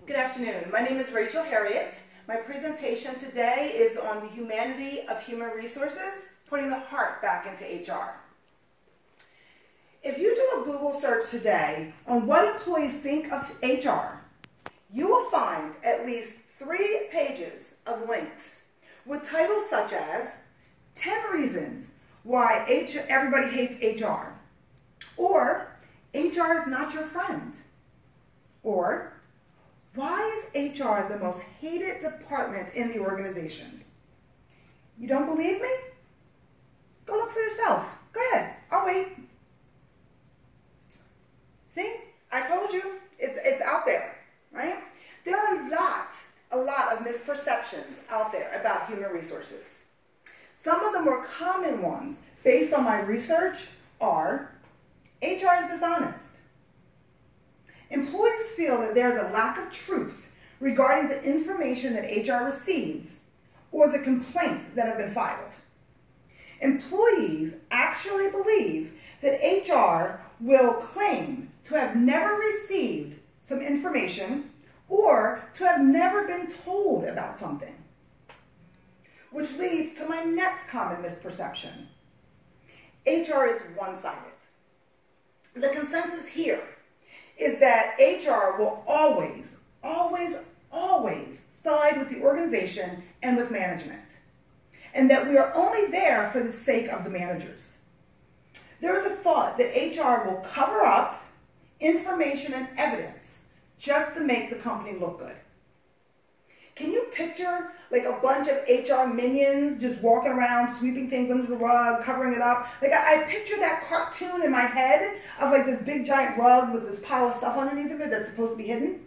Good afternoon. My name is HeaRt. My presentation today is on the humanity of human resources, putting the heart back into HR. If you do a Google search today on what employees think of HR, you will find at least 3 pages of links with titles such as 10 reasons why everybody hates HR, or HR is not your friend, or why is HR the most hated department in the organization? You don't believe me? Go look for yourself. Go ahead, I'll wait. See, I told you, it's out there, right? There are a lot of misperceptions out there about human resources. Some of the more common ones, based on my research, are HR is dishonest. Employees feel that there is a lack of truth regarding the information that HR receives or the complaints that have been filed. Employees actually believe that HR will claim to have never received some information or to have never been told about something. Which leads to my next common misperception. HR is one-sided. The consensus here is that HR will always side with the organization and with management, and that we are only there for the sake of the managers. There is a thought that HR will cover up information and evidence just to make the company look good. Can you picture like a bunch of HR minions just walking around, sweeping things under the rug, covering it up? Like I picture that cartoon in my head of like this big giant rug with this pile of stuff underneath of it that's supposed to be hidden,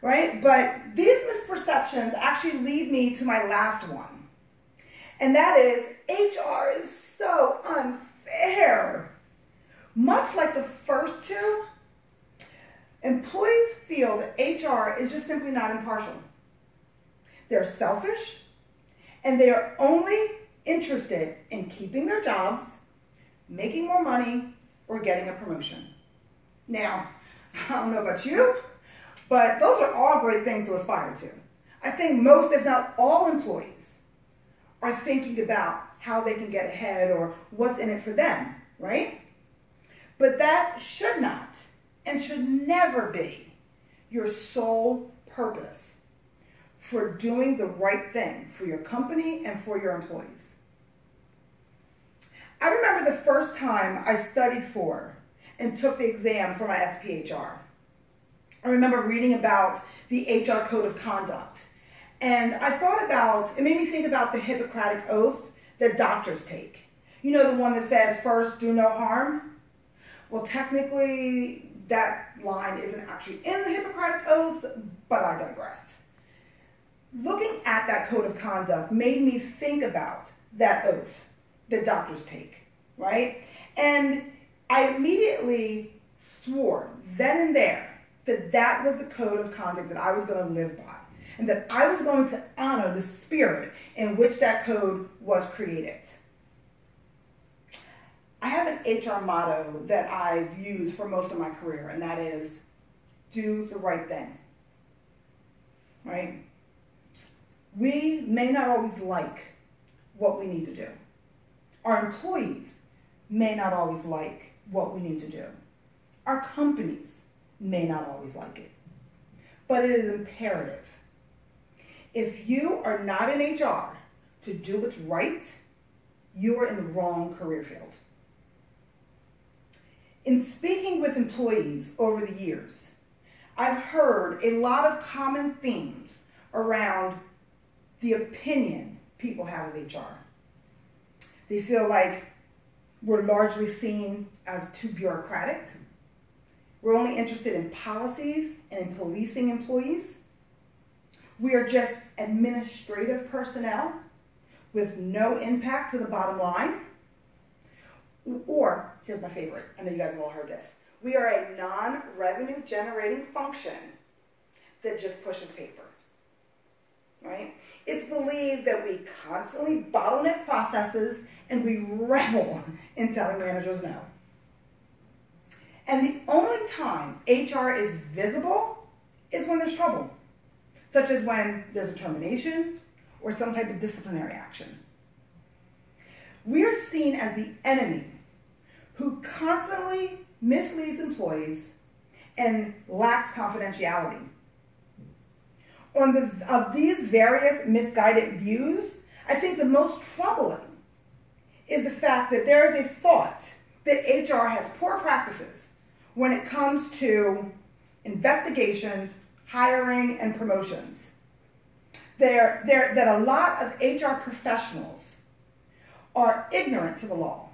right? But these misperceptions actually lead me to my last one. And that is, HR is so unfair. Much like the first two, employees feel that HR is just simply not impartial. They're selfish, and they are only interested in keeping their jobs, making more money, or getting a promotion. Now, I don't know about you, but those are all great things to aspire to. I think most, if not all, employees are thinking about how they can get ahead or what's in it for them, right? But that should not and should never be your sole purpose for doing the right thing for your company and for your employees. I remember the first time I studied for and took the exam for my SPHR. I remember reading about the HR Code of Conduct. And I thought about, it made me think about the Hippocratic Oath that doctors take. You know, the one that says, first, do no harm? Well, technically, that line isn't actually in the Hippocratic Oath, but I digress. Looking at that code of conduct made me think about that oath that doctors take, right? And I immediately swore then and there that that was the code of conduct that I was going to live by, and that I was going to honor the spirit in which that code was created. I have an HR motto that I've used for most of my career, and that is, do the right thing, right? We may not always like what we need to do. Our employees may not always like what we need to do. Our companies may not always like it. But it is imperative. If you are not in HR to do what's right, you are in the wrong career field. In speaking with employees over the years, I've heard a lot of common themes around the opinion people have of HR. They feel like we're largely seen as too bureaucratic. We're only interested in policies and in policing employees. We are just administrative personnel with no impact to the bottom line. Or, here's my favorite, I know you guys have all heard this. We are a non-revenue generating function that just pushes paper, right? It's believed that we constantly bottleneck processes and we revel in telling managers no. And the only time HR is visible is when there's trouble. such as when there's a termination or some type of disciplinary action. We are seen as the enemy who constantly misleads employees and lacks confidentiality. Of these various misguided views, I think the most troubling is the fact that there is a thought that HR has poor practices when it comes to investigations, hiring, and promotions. That a lot of HR professionals are ignorant to the law,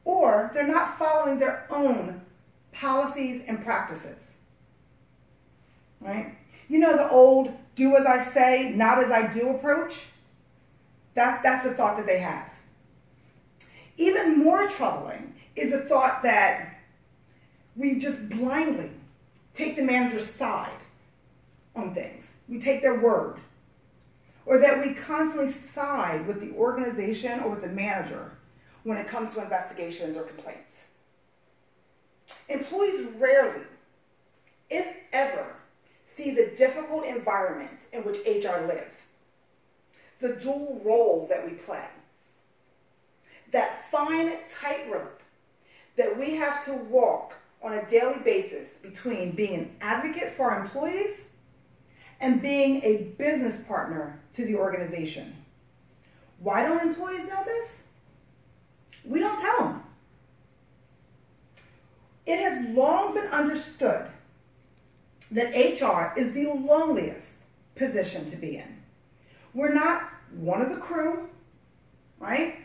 or they're not following their own policies and practices, right? You know the old do as I say, not as I do approach? That's the thought that they have. Even more troubling is the thought that we just blindly take the manager's side on things. We take their word. Or that we constantly side with the organization or with the manager when it comes to investigations or complaints. Employees rarely, if ever, see the difficult environments in which HR live, the dual role that we play, that fine tightrope that we have to walk on a daily basis between being an advocate for our employees and being a business partner to the organization. Why don't employees know this? We don't tell them. It has long been understood that HR is the loneliest position to be in. We're not one of the crew, right?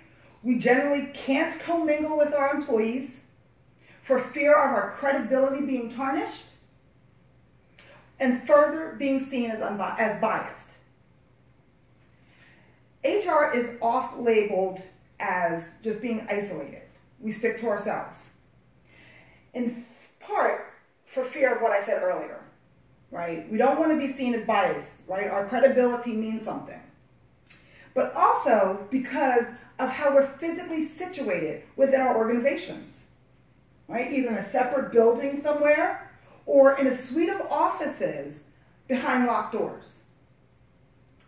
We generally can't commingle with our employees for fear of our credibility being tarnished and further being seen as biased. HR is oft labeled as just being isolated. We stick to ourselves. In part for fear of what I said earlier, right? We don't want to be seen as biased, right? Our credibility means something. But also because of how we're physically situated within our organizations, right? Either in a separate building somewhere or in a suite of offices behind locked doors,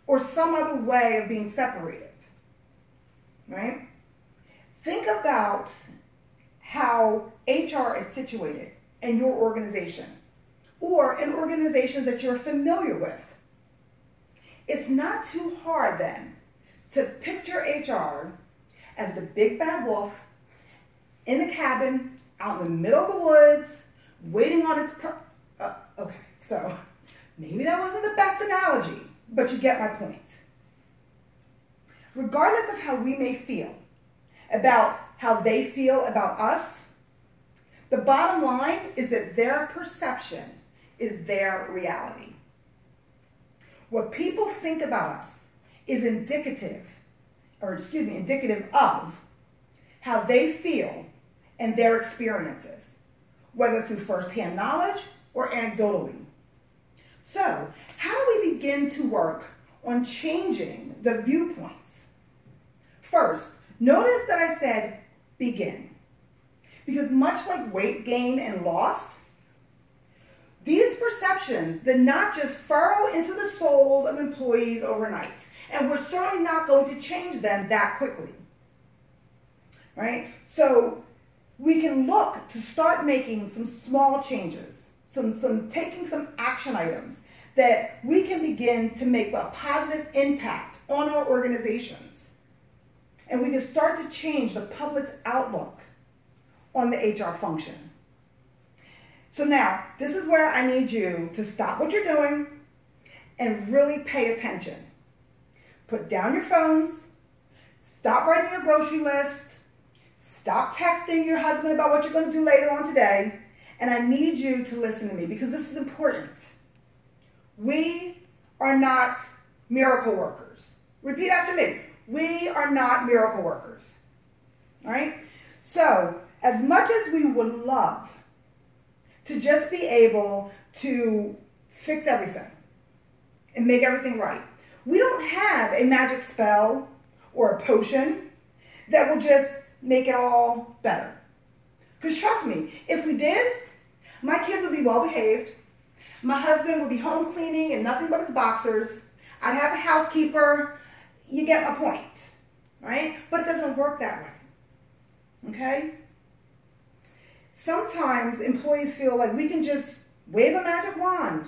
or some other way of being separated, right? Think about how HR is situated in your organization, or in organizations that you're familiar with. It's not too hard then to picture HR as the big bad wolf in a cabin out in the middle of the woods, waiting on its okay, so maybe that wasn't the best analogy, but you get my point. Regardless of how we may feel about how they feel about us, the bottom line is that their perception is their reality. What people think about us is indicative of how they feel and their experiences, whether through firsthand knowledge or anecdotally. So, how do we begin to work on changing the viewpoints? First, notice that I said begin. Because much like weight gain and loss, these perceptions did not just furrow into the souls of employees overnight, and we're certainly not going to change them that quickly, right? So we can look to start making some small changes, taking some action items that we can begin to make a positive impact on our organizations. And we can start to change the public's outlook on the HR function. So now, this is where I need you to stop what you're doing and really pay attention. Put down your phones, stop writing your grocery list, stop texting your husband about what you're going to do later on today, and I need you to listen to me because this is important. We are not miracle workers. Repeat after me. We are not miracle workers. All right? So, as much as we would love to just be able to fix everything and make everything right, we don't have a magic spell or a potion that will just make it all better. Because trust me, if we did, my kids would be well behaved, My husband would be home cleaning and nothing but his boxers. I'd have a housekeeper. You get my point, right? But it doesn't work that way, okay? Sometimes employees feel like we can just wave a magic wand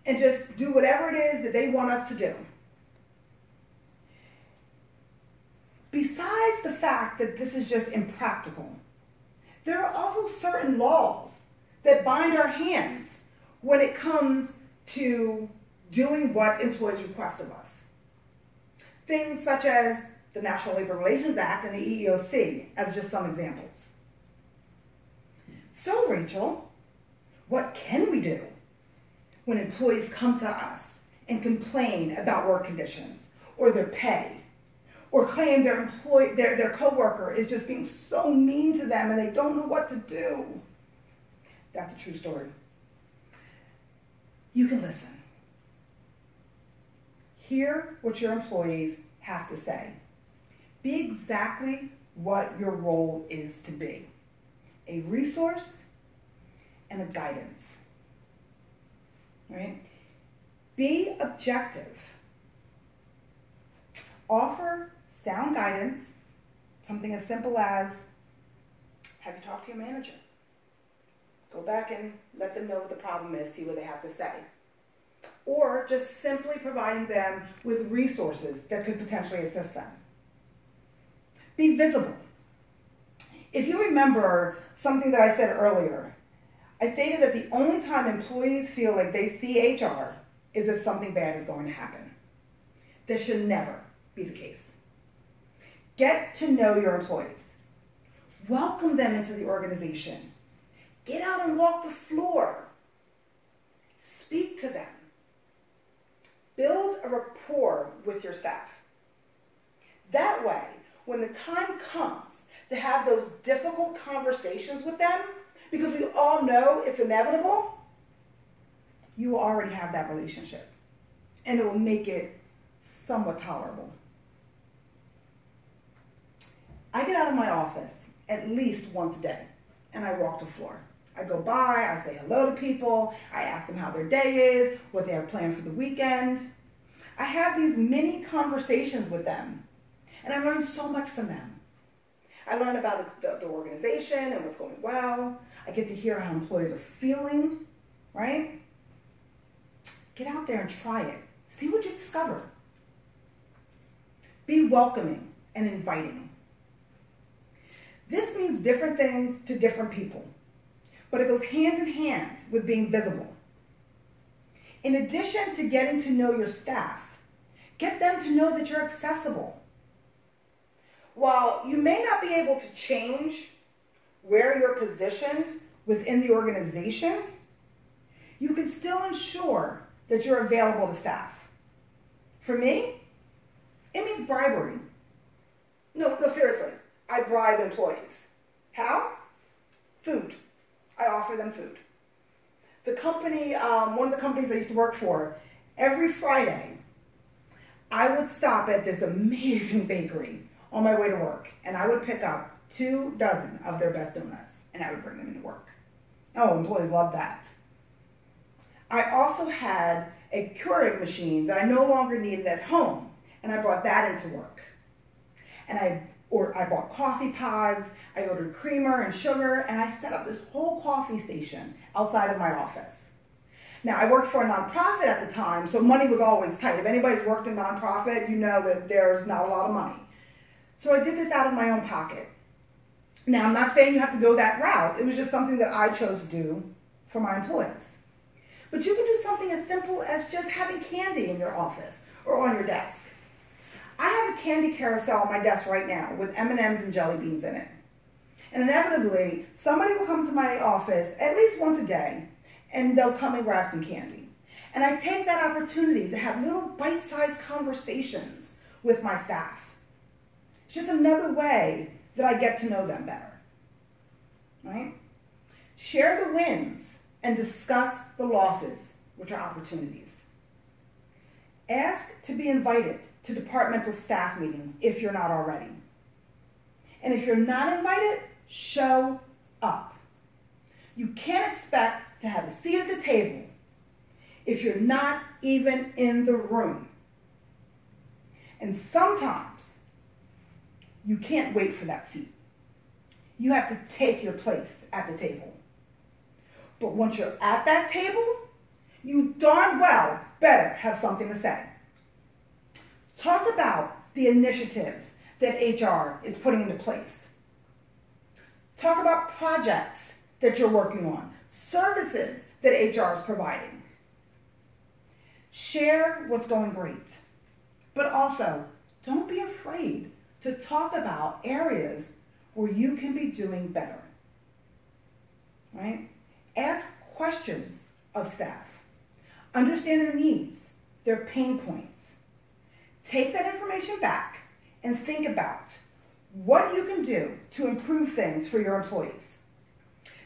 and just do whatever it is that they want us to do. Besides the fact that this is just impractical, there are also certain laws that bind our hands when it comes to doing what employees request of us. Things such as the National Labor Relations Act and the EEOC, as just some examples. So, Rachel, what can we do when employees come to us and complain about work conditions or their pay, or claim their coworker is just being so mean to them and they don't know what to do? That's a true story. You can listen. Hear what your employees have to say. Be exactly what your role is to be. A resource and a guidance. Right? Be objective. Offer sound guidance, something as simple as, have you talked to your manager? Go back and let them know what the problem is, see what they have to say. Or just simply providing them with resources that could potentially assist them. Be visible. If you remember something that I said earlier, I stated that the only time employees feel like they see HR is if something bad is going to happen. This should never be the case. Get to know your employees. Welcome them into the organization. Get out and walk the floor. Speak to them. Build a rapport with your staff. That way, when the time comes to have those difficult conversations with them, because we all know it's inevitable, you will already have that relationship. And it will make it somewhat tolerable. I get out of my office at least once a day, and I walk the floor. I go by, I say hello to people, I ask them how their day is, what they have planned for the weekend. I have these mini conversations with them, and I learn so much from them. I learn about the organization and what's going well. I get to hear how employees are feeling, right? Get out there and try it. See what you discover. Be welcoming and inviting. This means different things to different people, but it goes hand in hand with being visible. In addition to getting to know your staff, get them to know that you're accessible. While you may not be able to change where you're positioned within the organization, you can still ensure that you're available to staff. For me, it means bribery. No, seriously. I bribe employees. How? Food. I offer them food. The company, one of the companies I used to work for, every Friday, I would stop at this amazing bakery on my way to work, and I would pick up 2 dozen of their best donuts, and I would bring them into work. Oh, employees love that. I also had a Keurig machine that I no longer needed at home, and I brought that into work. And I bought coffee pods, I ordered creamer and sugar, and I set up this whole coffee station outside of my office. Now, I worked for a nonprofit at the time, so money was always tight. If anybody's worked in nonprofit, you know that there's not a lot of money. So I did this out of my own pocket. Now, I'm not saying you have to go that route. It was just something that I chose to do for my employees. But you can do something as simple as just having candy in your office or on your desk. I have a candy carousel on my desk right now with M&Ms and jelly beans in it. And inevitably, somebody will come to my office at least once a day, and they'll come and grab some candy. And I take that opportunity to have little bite-sized conversations with my staff. It's just another way that I get to know them better, right? Share the wins and discuss the losses, which are opportunities. Ask to be invited to departmental staff meetings if you're not already. And if you're not invited, show up. You can't expect to have a seat at the table if you're not even in the room. And sometimes you can't wait for that seat. You have to take your place at the table. But once you're at that table, you darn well better have something to say. Talk about the initiatives that HR is putting into place. Talk about projects that you're working on, services that HR is providing. Share what's going great, but also don't be afraid to talk about areas where you can be doing better, right? Ask questions of staff. Understand their needs, their pain points. Take that information back and think about what you can do to improve things for your employees.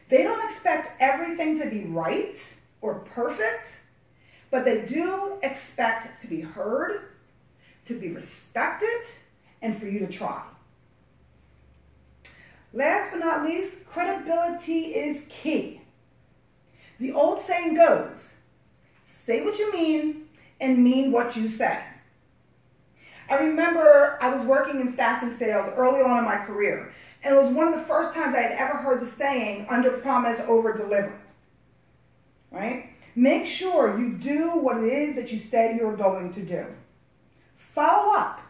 They don't expect everything to be right or perfect, but they do expect to be heard, to be respected, and for you to try. Last but not least, credibility is key. The old saying goes, say what you mean and mean what you say. I remember I was working in staffing sales early on in my career, and it was one of the first times I had ever heard the saying, under promise, over deliver, right? Make sure you do what it is that you say you're going to do. Follow up,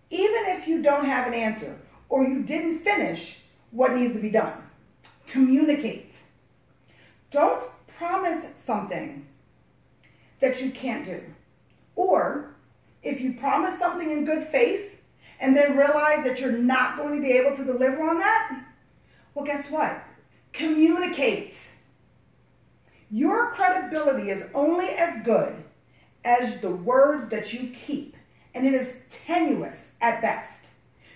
even if you don't have an answer or you didn't finish what needs to be done. Communicate. Don't promise something that you can't do. Or if you promise something in good faith and then realize that you're not going to be able to deliver on that, well, guess what? Communicate. Your credibility is only as good as the words that you keep, and it is tenuous at best.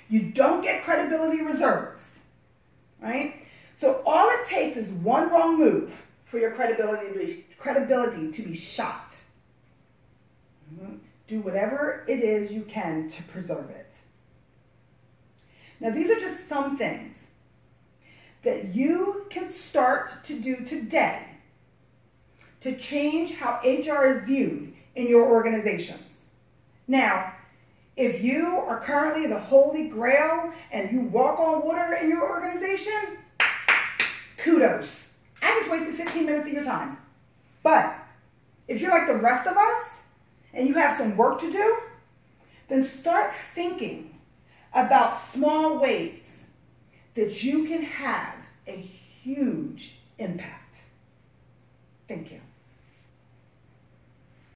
You don't get credibility reserves, right? So all it takes is one wrong move for your credibility to be shot. Do whatever it is you can to preserve it. Now, these are just some things that you can start to do today to change how HR is viewed in your organizations. Now, if you are currently the holy grail and you walk on water in your organization, kudos. I just wasted 15 minutes of your time. But if you're like the rest of us and you have some work to do, then start thinking about small ways that you can have a huge impact. Thank you.